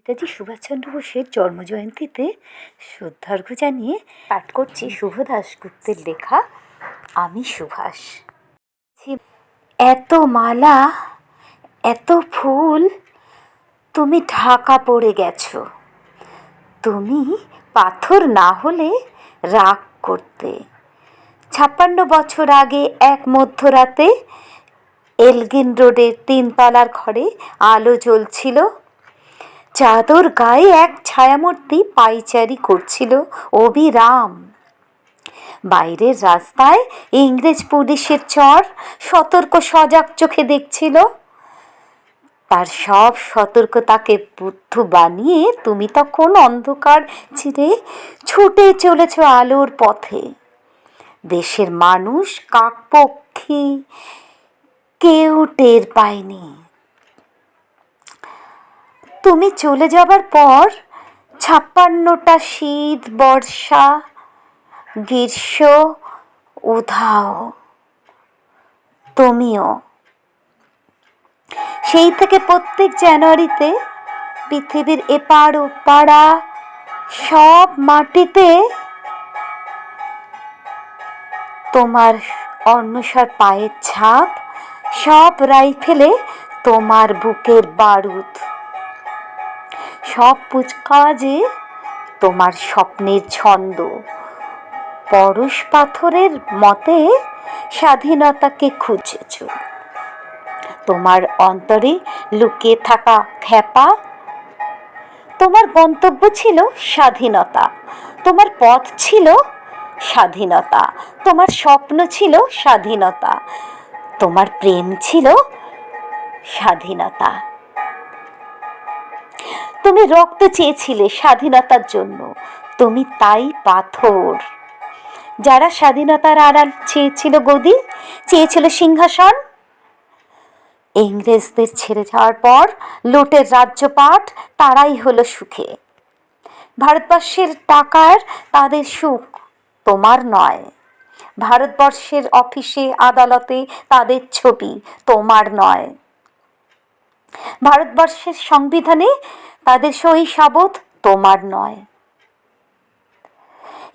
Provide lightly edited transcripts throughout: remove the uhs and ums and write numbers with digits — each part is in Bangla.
নেতাজি সুভাষচন্দ্র বোসের জন্মজয়ন্তীতে শ্রদ্ধার্ঘ্য জানিয়ে পাঠ করছি শুভ দাশগুপ্তের লেখা আমি সুভাষ। এত মালা, এত ফুল, তুমি ঢাকা পড়ে গেছো। তুমি পাথর না হলে রাগ করতে। 56 বছর আগে এক মধ্যরাতে এলগিন রোডের 3 তলার ঘরে আলো জ্বলছিল। চাদর গায়ে এক ছায়ামূর্তি পায়চারি করছিল অবিরাম। বাইরের রাস্তায় ইংরেজ পুলিশের চর সতর্ক সজাগ চোখে দেখছিল। তার সব সতর্কতাকে বুদ্ধ বানিয়ে তুমি তখন অন্ধকার চিরে ছুটে চলেছ আলোর পথে। দেশের মানুষ, কাকপক্ষী কেউ টের পায়নি। তুমি চলে যাবার পর 56টা শীত, বর্ষা, গ্রীষ্ম উধাও। তুমিও। সেই থেকে প্রত্যেক জানুয়ারিতে পৃথিবীর এপার ওপাড়া সব মাটিতে তোমার অন্বসার পায়ের ছাপ, সব রাইফেলে তোমার বুকের বারুদ, সব কুচকাওয়াজে তোমার স্বপ্নের ছন্দ। পরশ পাথরের মতে স্বাধীনতাকে খুঁজেছ। তোমার অন্তরে লুকিয়ে থাকা খ্যাপা। তোমার গন্তব্য ছিল স্বাধীনতা, তোমার পথ ছিল স্বাধীনতা, তোমার স্বপ্ন ছিল স্বাধীনতা, তোমার প্রেম ছিল স্বাধীনতা। তুমি রক্ত চেয়েছিলে স্বাধীনতার জন্য, তুমি তাই পাথর। যারা স্বাধীনতার আড়াল চেয়েছিল গদি, চেয়েছিল সিংহাসন, ইংরেজদের ছেড়ে যাওয়ার পর লুটের রাজ্যপাট তারাই হলো সুখে। ভারতবর্ষের টাকার তাদের সুখ, তোমার নয়। ভারতবর্ষের অফিসে আদালতে তাদের ছবি, তোমার নয়। ভারতবর্ষের সংবিধানে তাদের সই সাবুত, তোমার নয়।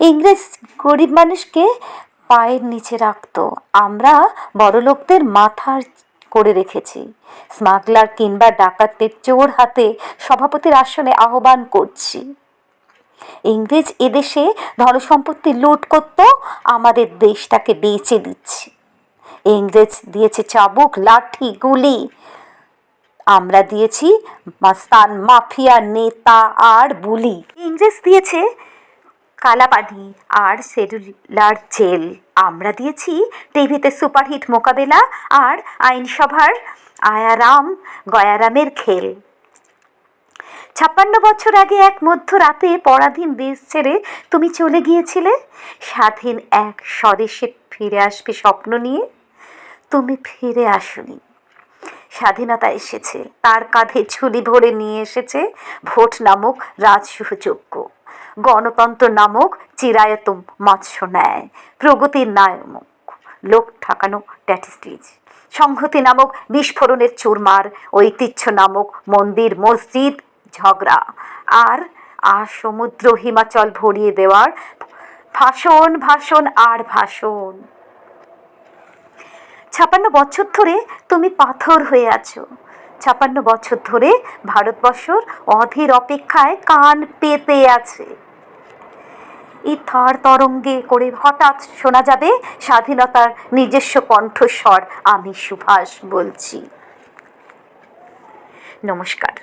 ইংরেজ গরিব মানুষকে পায়ের নিচে রাখত, আমরা বড়লোকদের মাথার করে রেখেছি। স্মাগলার কিংবা ডাকাতদের চোর হাতে সভাপতির আসনে আহ্বান করছি। ইংরেজ এদেশে ধনসম্পত্তি লুট করত, আমাদের দেশটাকে বেচে দিচ্ছে। ইংরেজ দিয়েছে চাবুক, লাঠি, গুলি, আমরা দিয়েছি মাস্তান, মাফিয়া, নেতা আর বুলি। ইংরেজ দিয়েছে কালাপানি আর সেলুলার জেল, আমরা দিয়েছি টিভিতে সুপারহিট মোকাবেলা আর আইনসভার আয়ারাম গয়ারামের খেল। 56 বছর আগে এক মধ্যরাতে পরাধীন দেশ ছেড়ে তুমি চলে গিয়েছিলে স্বাধীন এক স্বদেশে ফিরে আসবে স্বপ্ন নিয়ে। তুমি ফিরে আসনি। স্বাধীনতা এসেছে, তার কাঁধে ঝুলি ভরে নিয়ে এসেছে ভোট নামক রাজসুযোগ্য, গণতন্ত্র নামক চিরায়ত মৎস্য ন্যায়, প্রগতির নামক লোক ঠকানো ট্যাটিস্টিজ, সংহতি নামক বিস্ফোরণের চুরমার, ঐতিহ্য নামক মন্দির মসজিদ ঝগড়া, আর সমুদ্র হিমাচল ভরিয়ে দেওয়ার ভাষণ, ভাষণ আর ভাষণ। 56 বছর ধরে তুমি পাথর হয়ে আছো। 56 বছর ধরে ভারতবর্ষর অধীর অপেক্ষায় কান পেতে আছে। এই থার তরঙ্গে করে হঠাৎ শোনা যাবে স্বাধীনতার নিজস্ব কণ্ঠস্বর, আমি সুভাষ বলছি। নমস্কার।